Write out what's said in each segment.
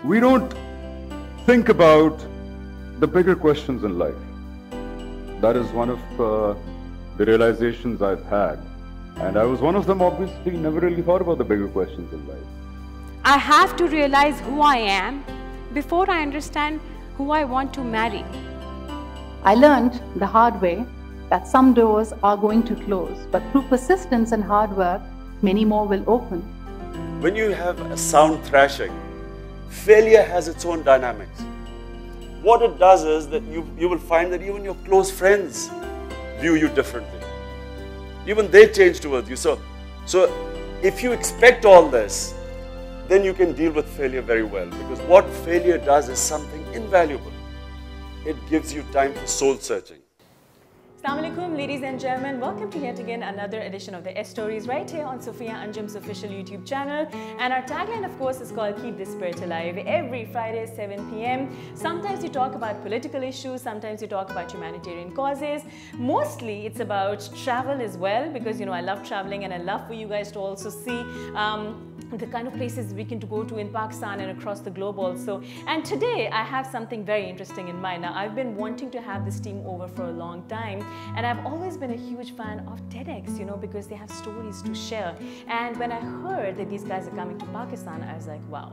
we don't think about the bigger questions in life. That is one of the realizations I've had. And I was one of them, obviously, never really thought about the bigger questions in life. I have to realize who I am before I understand who I want to marry. I learned the hard way that some doors are going to close, but through persistence and hard work, many more will open. When you have a sound thrashing, failure has its own dynamics. What it does is that you will find that even your close friends view you differently. Even they change towards you. So if you expect all this, then you can deal with failure very well. Because what failure does is something invaluable. It gives you time for soul searching. Assalamu alaikum, ladies and gentlemen. Welcome to yet again another edition of the S Stories right here on Sophiya Anjam's official YouTube channel. And our tagline, of course, is called Keep the Spirit Alive. Every Friday, 7 p.m. Sometimes we talk about political issues, sometimes we talk about humanitarian causes. Mostly it's about travel as well, because, you know, I love traveling and I love for you guys to also see the kind of places we can go to in Pakistan and across the globe also. And today I have something very interesting in mind. Now, I've been wanting to have this team over for a long time, and I've always been a huge fan of TEDx, you know, because they have stories to share. And when I heard that these guys are coming to Pakistan, I was like, wow,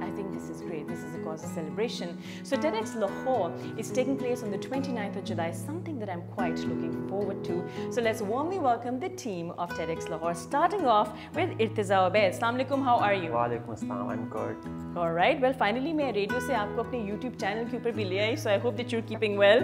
I think this is great. This is a cause of celebration. So TEDx Lahore is taking place on the 29th of July, something that I'm quite looking forward to. So let's warmly welcome the team of TEDx Lahore, starting off with Irtiza Ubaid. Assalamu alaikum, how are you? Wa alaikum assalam, I'm good. All right, well, finally, मैं radio से आपको अपने YouTube channel के ऊपर भी ले आई, so I hope that you're keeping well.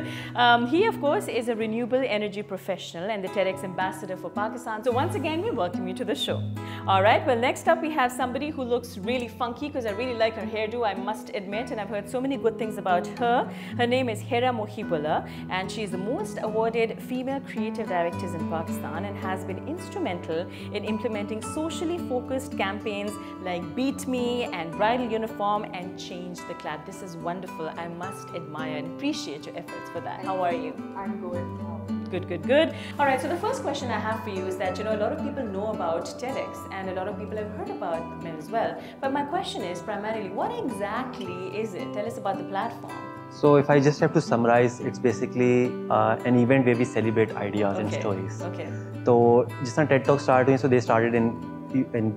He, of course, is a renewable energy professional and the TEDx ambassador for Pakistan. So once again, we welcome you to the show. All right, well, next up we have somebody who looks really funky, because I really like her hairdo, I must admit, and I've heard so many good things about her. Her name is Hera Mohibullah, and she is the most awarded female creative directors in Pakistan and has been instrumental in implementing socially focused campaigns like Beat Me and Bridal Uniform and Change the Clap. This is wonderful. I must admire and appreciate your efforts for that. How are you? I'm good. Good, good, good. All right, so the first question I have for you is that, you know, a lot of people know about TEDx and a lot of people have heard about them as well. But my question is primarily, what exactly is it? Tell us about the platform. So if I just have to summarize, it's basically an event where we celebrate ideas and stories. Okay. So जिस तरह TED Talk start हुई, so they started in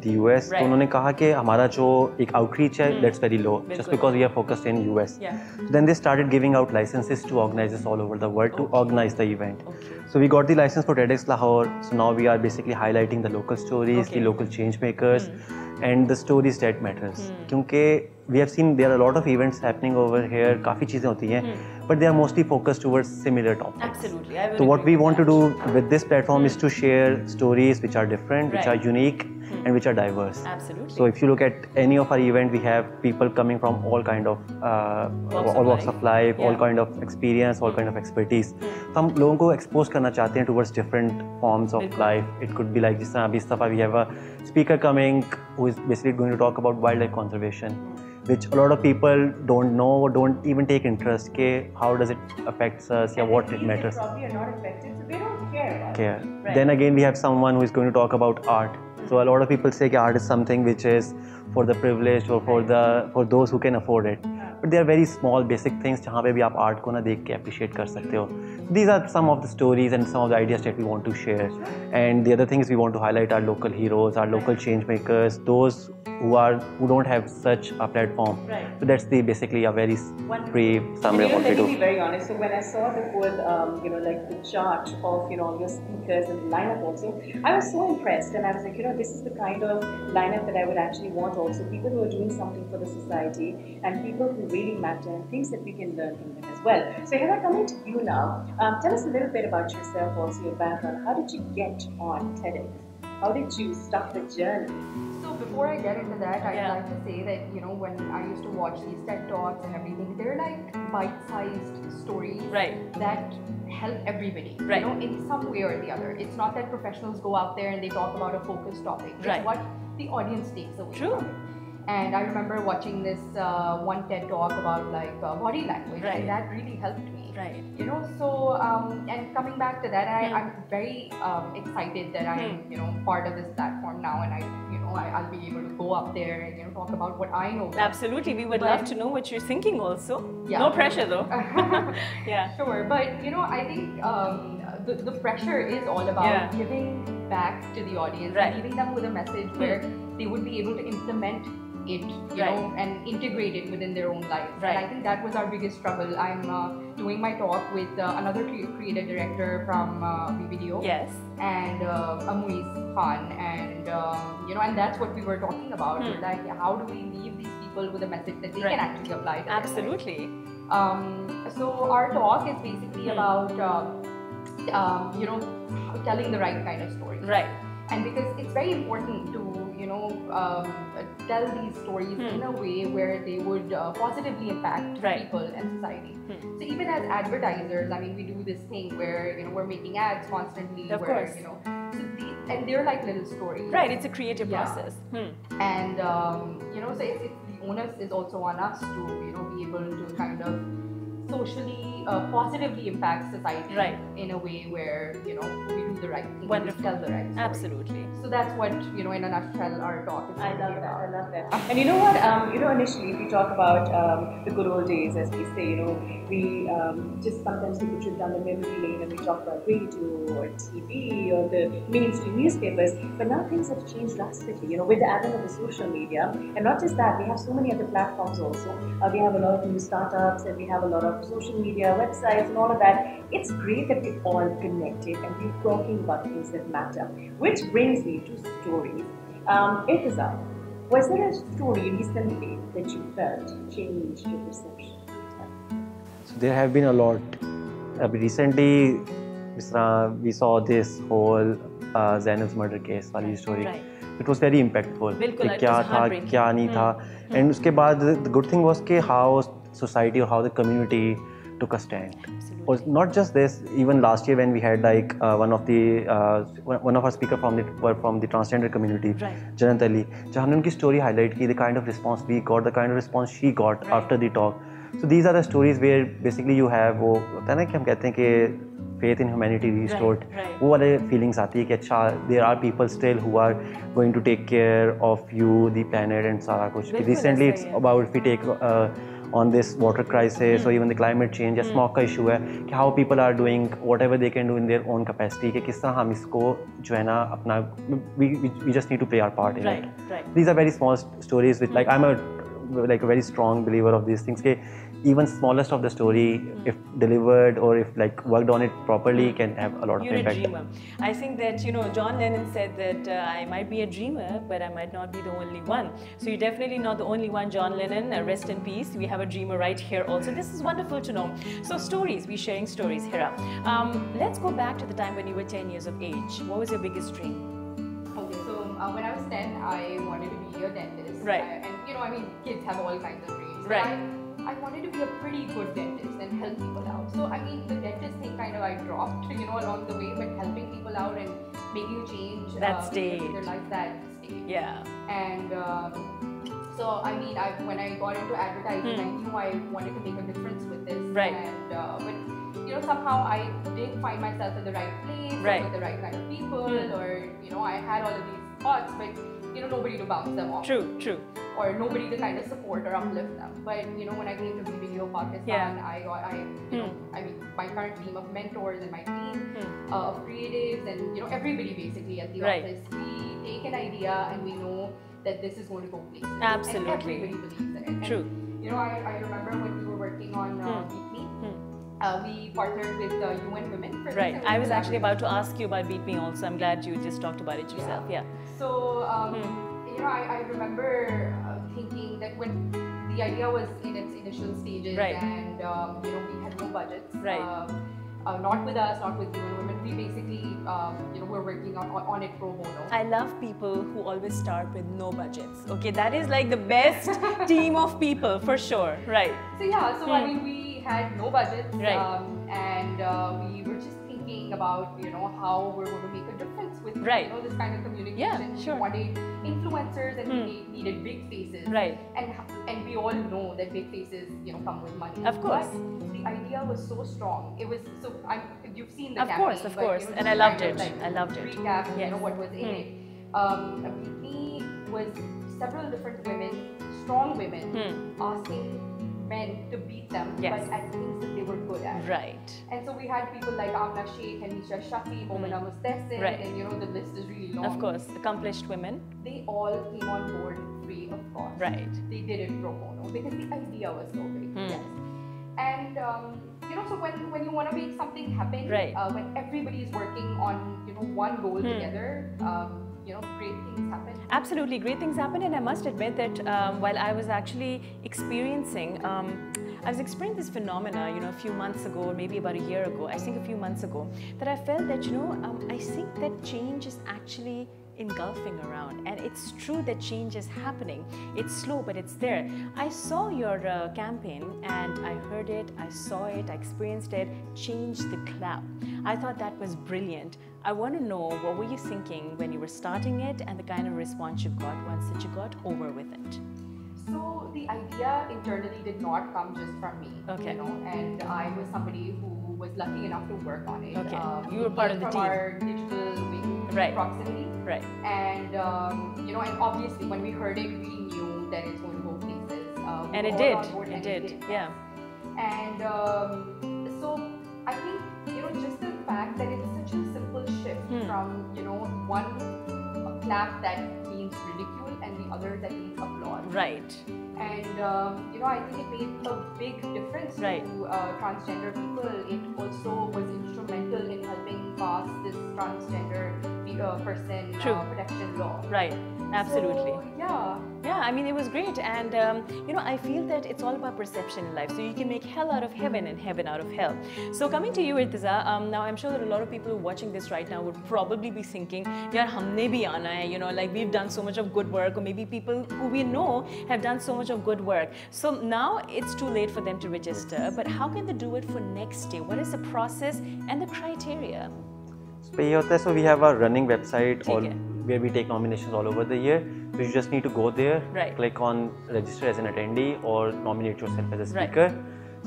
the US. Right. तो उन्होंने कहा कि हमारा जो एक outreach है, that's very low, just because we are focused in US. Yeah. So then they started giving out licenses to organizers all over the world to organize the event. Okay. So we got the license for TEDx Lahore. So now we are basically highlighting the local stories, the local change makers, and the stories that matters. क्योंकि we have seen there are a lot of events happening over here. काफी चीजें होती हैं, but they are mostly focused towards similar topics. Absolutely. I So what we want to do with this platform is to share stories which are different, which are unique, and which are diverse. Absolutely. So if you look at any of our event, we have people coming from all kind of all walks of life, all kind of experience, all kind of expertise. तो हम लोगों को expose करना चाहते हैं towards different forms of life. It could be like जिस तरह अभी इस दफा we have a speaker coming who is basically going to talk about wildlife conservation, which a lot of people don't know or don't even take interest ke how does it affects us, yeah, what it matters. Probably are not affected, so they don't care about Care. it. Right. Then again, we have someone who is going to talk about art. So a lot of people say that art is something which is for the privileged or for those who can afford it. But they are very small, basic things जहाँ पे भी आप art को ना देख के appreciate कर सकते हो. These are some of the stories and some of the ideas that we want to share. And the other thing is we want to highlight our local heroes, our local change makers, those who don't have such a platform. Right. So that's basically a very brief summary of what we Let do. me be very honest. So when I saw the whole, you know, like the chart of, you know, your speakers and the lineup also, I was so impressed, and I was like, you know, this is the kind of lineup that I would actually want also. People who are doing something for the society and people who really matter and things that we can learn from them as well. So Hera, coming to you now, tell us a little bit about yourself, also your background. How did you get on TEDx? How did you start the journey? So before I get into that, I'd like to say that, you know, when I used to watch these TED Talks and everything, they're like bite-sized stories that help everybody, you know, in some way or the other. It's not that professionals go out there and they talk about a focused topic. It's what the audience takes away from it. And I remember watching this one TED Talk about like body language, and that really helped me. You know, so and coming back to that, I'm very excited that I'm, you know, part of this platform now, and I, you know, I'll be able to go up there and talk about what I know. Absolutely, we would love to know what you're thinking also. Yeah. No pressure though. Yeah. Sure, but I think the pressure is all about giving back to the audience, and leaving them with a message where they would be able to implement it, you know, and integrate it within their own lives. And I think that was our biggest struggle. I'm doing my talk with another creative director from BBDO. Yes. And Amuiz Khan, and and that's what we were talking about. Like, how do we leave these people with a message that they can actually apply to Absolutely. So our talk is basically about telling the right kind of story. Right. And because it's very important to tell these stories in a way where they would positively impact people and society. So even as advertisers, I mean, we do this thing where we're making ads constantly. Of course. And they're like little stories. Right. It's a creative process. And so it's the onus is also on us to be able to kind of socially positively impact society in a way where we do the right thing. Wonderful. Tell the right story. Absolutely. So that's what in a nutshell our talk is. I love that. And you know what? Initially we talk about the good old days, as we say. We just sometimes people trip down the memory lane and we talk about radio or TV or the mainstream newspapers. But now things have changed drastically. With the advent of the social media, and not just that, we have so many other platforms also. We have a lot of new startups, and we have a lot of social media websites and all of that. It's great that we're all connected and we're talking about things that matter. Which brings me to stories. Irtiza, was there a story recently that you felt changed your perception? So there have been a lot. Recently, we saw this whole Zainab's murder case wali story. Right. It was very impactful. क्या था, क्या नहीं था. And उसके बाद the good thing was कि how society or how the community took a stand. Or not just this, even last year when we had like one of our speaker from the transgender community, Janat Ali, जहाँ हमने उनकी story highlight की, the kind of response we got, the kind of response she got after the talk. So these are the stories where basically you have वो होता है ना कि हम कहते हैं कि faith in humanity restored. वो वाले feelings आती है कि अच्छा there are people still who are going to take care of you, the planet and सारा कुछ. Recently it's about if we take on this water crisis or even the climate change या smog का issue है कि how people are doing whatever they can do in their own capacity कि किस तरह हम इसको जो है ना अपना we just need to play our part in it. These are very small stories which like I'm a very strong believer of these things. Even smallest of the story, if delivered or if like worked on it properly, can have a lot of impact. You're a dreamer. I think that John Lennon said that I might be a dreamer, but I might not be the only one. So you're definitely not the only one, John Lennon. Rest in peace. We have a dreamer right here also. This is wonderful to know. So stories, we're sharing stories, Hira. Let's go back to the time when you were 10 years of age. What was your biggest dream? Okay, so when I was 10, I wanted to be a dentist. Right. And kids have all kinds of dreams. Right. I wanted to be a pretty good dentist and help people out. So the dentist thing I dropped, along the way, but helping people out and making a change in their life, that stayed. Yeah. And so when I got into advertising, I knew I wanted to make a difference with this. Right. And but somehow I didn't find myself in the right place, or with the right kind of people, or I had all of these thoughts, but nobody to bounce them off. True. Or nobody to kind of support or uplift them. But when I came to BBDO Pakistan, my current team of mentors and my team of creatives and everybody basically at the office, we take an idea and we know that this is going to go places. Absolutely. And everybody believes in it. True. And, I remember when we were working on Beat Me, we partnered with UN Women for Right. I was actually about to ask you about Beat Me also. I'm glad you just talked about it yourself. Yeah. So, I remember thinking that when the idea was in its initial stages and we had no budgets, not with us, not with UN Women, we basically we're working on it pro bono. I love people who always start with no budgets. Okay, that is like the best team of people for sure. Right. So we had no budgets, and we were just thinking about how we're going to make a difference with this kind of communication. Yeah, sure. We wanted influencers, and we needed big faces. Right. And we all know that big faces come with money. Of course. But the idea was so strong. It was so. You've seen the campaign. Of course. And I loved it. I loved it. Recap. What was in it. was several different women, strong women, asking men to beat them, but at things that they were good at. Right. And so we had people like Amna Sheikh, Hanisha Shafi, Momina Mustahsin, and you know the list is really long. Of course, accomplished women. They all came on board free of cost. Right. They did it pro bono because the idea was so big. Yes. And you know, so when you want to make something happen, when everybody is working on one goal together, you know, great things happen. Absolutely, great things happen, and I must admit that while I was actually experiencing, this phenomena, you know, a few months ago, or maybe about a year ago, I think a few months ago, that I felt that, you know, I think that change is actually engulfing around, and it's true that change is happening. It's slow, but it's there. I saw your campaign, and I heard it, I saw it, I experienced it. Change the clap. I thought that was brilliant. I want to know, what were you thinking when you were starting it, and the kind of response you got once that you got over with it? So the idea internally did not come just from me, you know, and I was somebody who was lucky enough to work on it. You were part of the team. From our digital wing, Proximity. Right. And you know, and obviously when we heard it, we knew that it's going to go places. And it did. It did. Yeah. And so I think, you know, just the fact that it's such a simple shift from, you know, one clap that means ridicule and the other that means applause. Right. And you know, I think it made a big difference to transgender people. It also was instrumental in helping pass this transgender person protection law. Right. Absolutely. So, yeah, I mean, it was great, and you know, I feel that it's all about perception in life. So you can make hell out of heaven and heaven out of hell. So coming to you, Irtiza, now I'm sure that a lot of people watching this right now would probably be thinking, "Yaar, humne bhi aana hai," you know, like we've done so much of good work, or maybe people who we know have done so much of good work. So now it's too late for them to register. But how can they do it for next year? What is the process and the criteria? So we have a running website where we take nominations all over the year. So you just need to go there, click on register as an attendee or nominate yourself as a speaker.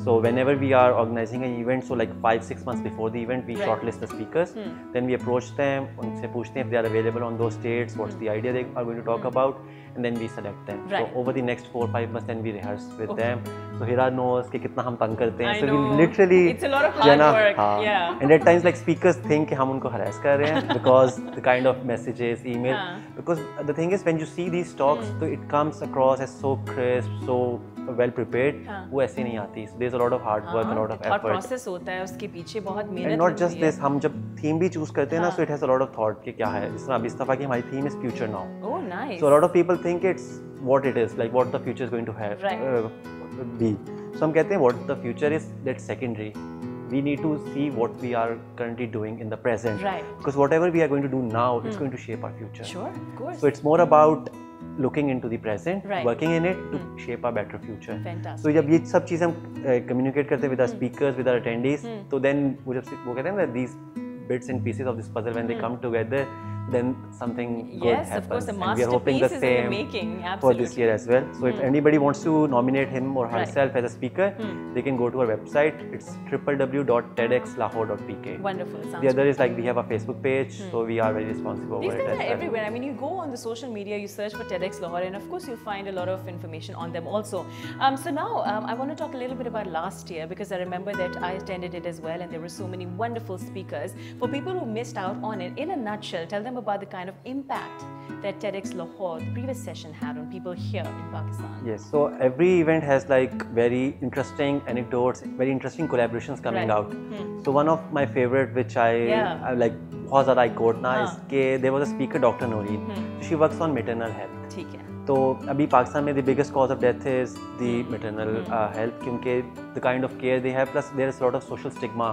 So whenever we are organizing an event, so like 5-6 months before the event, we shortlist the speakers. Then we approach them, unse puchte hain if they are available on those dates, what's the idea they are going to talk about, and then we select them. So over the next 4-5 months, then we rehearse with them. So Hira knows कि कितना हम तंग करते हैं. So we literally, it's a lot of hard work. Yeah. And at times like speakers think कि हम उनको harass कर रहे हैं because the kind of messages, email. Because the thing is, when you see these talks, so it comes across as so crisp, so well prepared. वो ऐसे नहीं आती. So there's a lot of hard work, a lot of effort. Thought process होता है उसके पीछे बहुत मेहनत. And not just this, हम जब theme भी choose करते हैं ना, so it has a lot of thought कि क्या है. जिस तरह अभी इस दफा की हमारी theme is future now. Oh, nice. So a lot of people think it's what it is, like what the future is going to have be. So हम कहते हैं what the future is, that's secondary. We need to see what we are currently doing in the present. Right. Because whatever we are going to do now, it's going to shape our future. Sure, of course. So it's more about looking into the present, Right. working in it to shape a better future. Fantastic. So जब ये सब चीज़ें हम communicate करते हैं with our speakers, with our attendees, तो then वो कहते हैं ना, these bits and pieces of this puzzle, when they come together, then something good happens. Yes, of course, the and we are hoping the masterpiece is in the same making. Absolutely. for this year as well. So if anybody wants to nominate him or herself as a speaker, they can go to our website. It's www.TEDxLahore.pk. Wonderful. The other is like we have a Facebook page, so we are very responsive over These it things as are well. everywhere. I mean, you go on the social media, you search for TEDx Lahore, and of course you'll find a lot of information on them also. So now I want to talk a little bit about last year, because I remember that I attended it as well, and there were so many wonderful speakers. For people who missed out on it, in a nutshell, tell them about the kind of impact that TEDx Lahore, the previous session, had on people here in Pakistan. Yes, so every event has like very interesting anecdotes, very interesting collaborations coming out. So one of my favorite, which I like, बहुत ज़्यादा I quote ना, is कि there was a speaker, Dr. Noreen. So she works on maternal health. ठीक है. तो अभी पाकिस्तान में the biggest cause of death is the maternal health, क्योंकि the kind of care they have, plus there is a lot of social stigma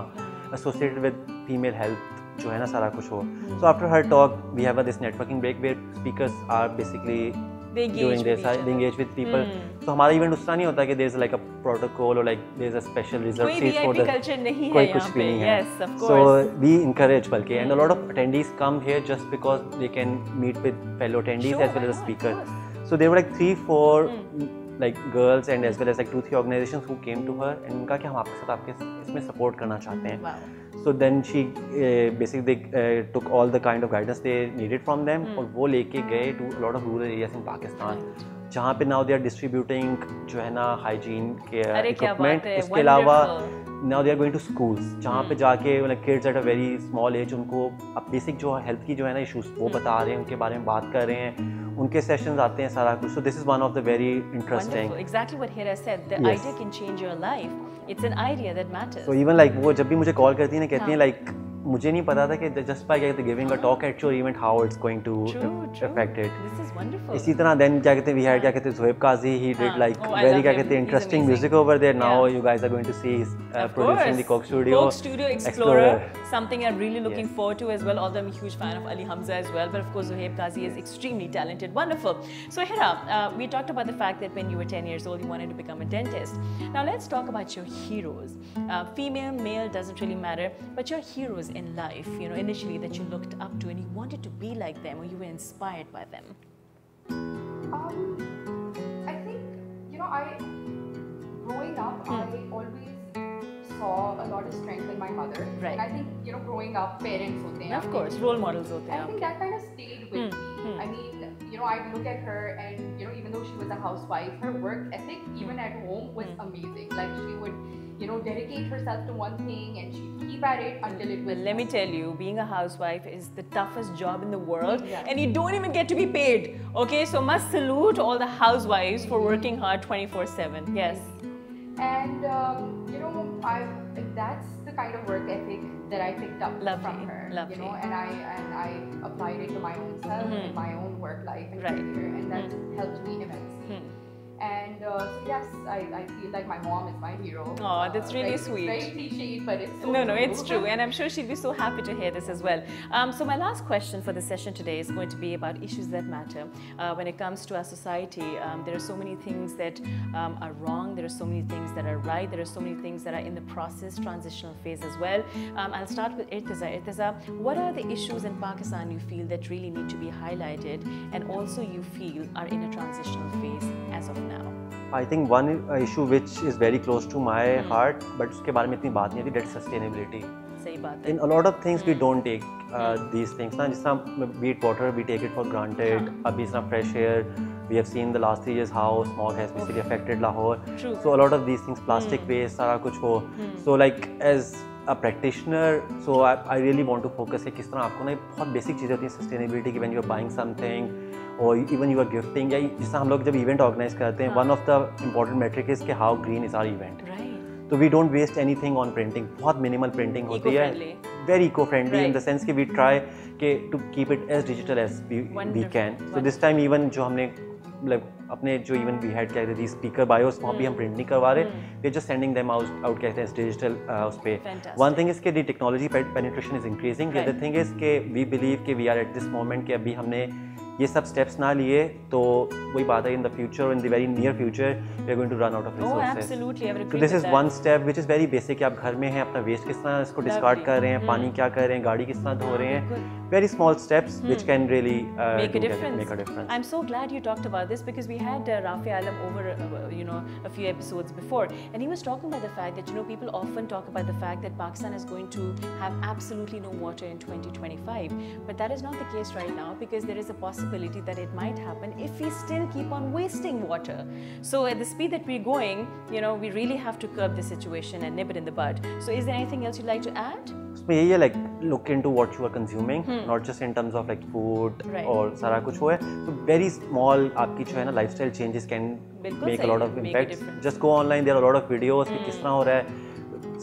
associated with female health, जो है ना सारा कुछ हो. So after her talk, we have this networking break where speakers are basically doing this, they engage with people. So हमारा event उस तरह नहीं होता कि there is like a protocol or like there is a special reserved seat for the. कोई VIP culture नहीं है कोई यहाँ कुछ भी नहीं है. Yes, of course. So we encourage बल्कि, and a lot of attendees come here just because they can meet with fellow attendees as well as a speaker. So there were like 3-4 like girls and as well as like 2-3 organizations who came to her and उनका कि हम आपके साथ आपके इसमें support करना चाहते हैं. So then she basically took all the kind of guidance they needed from them और वो लेके गए to a lot of rural areas in Pakistan जहाँ पे now they are distributing जो है ना hygiene के equipment उसके अलावा now they are going to schools जहाँ पे जाके like kids at a very small age उनको अब basic जो health की जो है ना issues वो बता रहे हैं उनके बारे में बात कर रहे हैं उनके sessions आते हैं सारा कुछ so this is one of the very interesting wonderful. Exactly what Hira said the idea can change your life it's an idea that matters so even like वो जब भी मुझे call करती है ना कहती हैं like मुझे नहीं पता था कि just by giving a talk at your event how it's going to affect it. This is wonderful. इसी तरह then क्या कहते हैं we had क्या कहते हैं Zoeb Qazi he did like very क्या कहते हैं interesting music over there. Now you guys are going to see his producing the Coke Studio. Coke Studio Explorer. Something I'm really looking forward to as well. Although I'm a huge fan of Ali Hamza as well, but of course Zoeb Qazi is extremely talented. Wonderful. So Hira, we talked about the fact that when you were 10 years old you wanted to become a dentist. Now let's talk about your heroes. Female, male doesn't really matter, but your heroes in life. You know, initially that you looked up to and you wanted to be like them or you were inspired by them? I think, you know, growing up, I always saw a lot of strength in my mother. Right. And I think, you know, growing up, parents hote hain. Of course, role models hote hain. I think that kind of stayed with me. I mean, you know, I'd look at her and, you know, even though she was a housewife, her work ethic, even at home, was amazing. Like, she would, you know, dedicate herself to one thing and she'd keep at it until it was let me tell you, being a housewife is the toughest job in the world and you don't even get to be paid. Okay, so must salute all the housewives for working hard 24/7. Yes. And, you know, that's the kind of work ethic that I picked up from her. Lovely. You know, and I applied it to my own self, in my own work life and career, and that helped me immensely. And so yes, I feel like my mom is my hero. Oh, that's really sweet. It's very cliched, but it's so no, true. It's true, and I'm sure she'll be so happy to hear this as well. So my last question for the session today is going to be about issues that matter. When it comes to our society, there are so many things that are wrong. There are so many things that are right. There are so many things that are in the process, transitional phase as well. I'll start with Irtiza. Irtiza, what are the issues in Pakistan you feel that really need to be highlighted, and also you feel are in a transitional phase as of now? I think one issue which is very close to my heart, but उसके बारे में इतनी बात नहीं होती, that's sustainability. सही बात है. In a lot of things we don't take these things. ना जिस तरह be it water, we take it for granted. अभी इस तरह fresh air, we have seen the last 3 years how smog has basically affected Lahore. True. So a lot of these things, plastic waste, सारा कुछ हो. So like as a practitioner, so I really want to focus है किस तरह आपको ना बहुत basic चीज़ें होती हैं sustainability की when you are buying something. or even you are gifting या जिस तरह हम लोग जब event organize करते हैं one of the important metric is कि how green is our event. Right. So we don't waste anything on printing. बहुत minimal printing होती है. Very eco-friendly in the sense कि we try to keep it as digital as we can. So this time even जो हमने मतलब अपने जो even we had क्या कहते हैं speaker bios वहाँ भी हम print नहीं करवा रहे. We're just sending them out कहते हैं digital उस पे. One thing is कि the technology penetration is increasing. The other thing is कि we believe कि we are at this moment कि अभी हमने ये सब steps ना लिए तो वही बात है in the future in the very near future we are going to run out of resources. Oh, absolutely. I would agree So this with is that. one step which is very basic कि आप घर में हैं अपना waste किस तरह इसको discard कर रहे हैं पानी क्या कर रहे हैं गाड़ी किस तरह धो रहे हैं very small steps which can really make a difference. Make a difference. I'm so glad you talked about this because we had Rafi Alam over you know a few episodes before and he was talking about the fact that you know people often talk about the fact that Pakistan is going to have absolutely no water in 2025 but that is not the case right now because there is a possibility that it might happen if we still keep on wasting water. So at the speed that we're going, you know, we really have to curb the situation and nip it in the bud. So is there anything else you'd like to add? So यही है like look into what you are consuming, not just in terms of like food और सारा कुछ वो है. So very small आपकी जो है ना lifestyle changes can make a lot of impact. Just go online, there are a lot of videos कि किस तरह हो रहा है.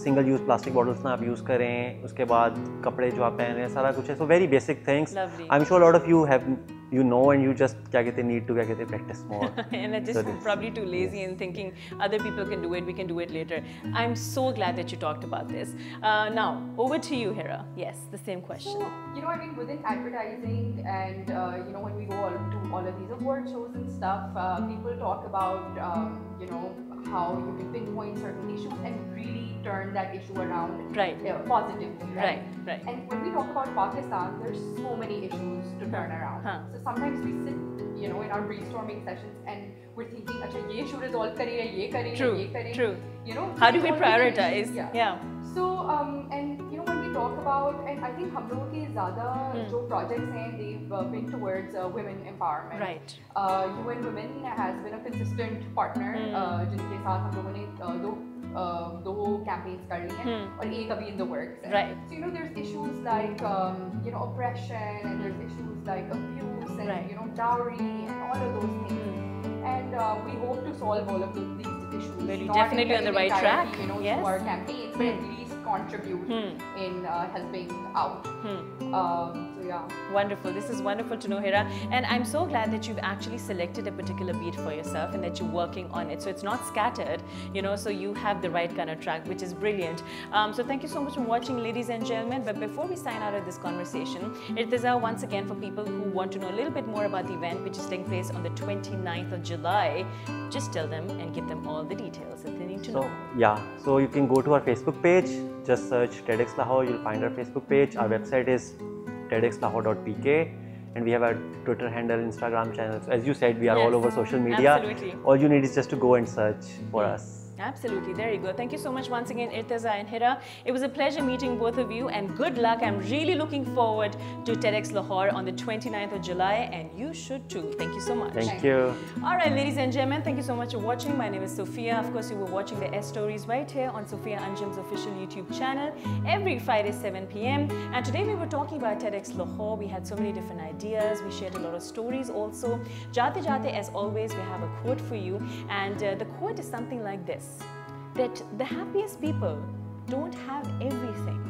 सिंगल यूज प्लास्टिक बॉटल्स ना आप यूज़ करें उसके बाद कपड़े जो आप पहन रहे हैं सारा कुछ है. So very basic things. I am sure lot of you have you know and you just क्या कहते हैं need to क्या कहते हैं practice more. And I just probably too lazy and thinking other people can do it, we can do it later. I'm so glad that you talked about this. Now over to you, Hira. Yes, the same question. So, you know, I mean within advertising and you know when we go to all of these award shows and stuff, people talk about you know how you can pinpoint certain issues and really turn that issue around positively. Right. And when we talk about Pakistan, there's so many issues to turn around. So sometimes we sit, you know, in our brainstorming sessions and we're thinking, "Acha, ye issue resolve kare ya ye kare ya ye kare." True. You know, how do we prioritize? Yeah. So and you know when we talk about, and I think हम लोगों के ज़्यादा जो projects हैं, they've been towards women empowerment. Right. UN Women has been a consistent partner जिनके साथ हम लोगों ने दो campaigns कर ली हैं और एक अभी in the works. Right. So you know there's issues like oppression, and there's issues like abuse and dowry and all of those things. And we hope to solve all of these issues. Well, you're definitely on the right track. Through our campaigns, but at least contribute in helping out. So yeah. Wonderful. This is wonderful to know, Hira. And I'm so glad that you've actually selected a particular beat for yourself and that you're working on it. So it's not scattered, so you have the right kind of track, which is brilliant. So thank you so much for watching, ladies and gentlemen. But before we sign out of this conversation, Irtiza, once again, for people who want to know a little bit more about the event, which is taking place on the 29th of July, just tell them and give them all the details that they need to know. Yeah, so you can go to our Facebook page, just search TEDx Lahore, you'll find our Facebook page. Our website is TEDxLahore.pk, and we have our Twitter handle, Instagram channel. So as you said, we are all over social media. Absolutely. All you need is just to go and search for us. Absolutely, there you go. Thank you so much once again, Irtiza and Hira. It was a pleasure meeting both of you, and good luck. I'm really looking forward to TEDx Lahore on the 29th of July, and you should too. Thank you so much. Thank you. All right, ladies and gentlemen, thank you so much for watching. My name is Sophia. Of course, you were watching the S Stories right here on Sophiya Anjam's official YouTube channel every Friday, 7 p.m. And today we were talking about TEDx Lahore. We had so many different ideas. We shared a lot of stories also. Jate Jate, as always, we have a quote for you. And the quote is something like this: that the happiest people don't have everything,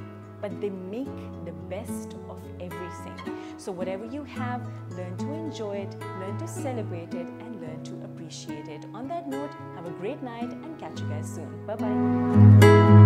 but they make the best of everything. So whatever you have, learn to enjoy it, learn to celebrate it, and learn to appreciate it. On that note, have a great night and catch you guys soon. Bye-bye.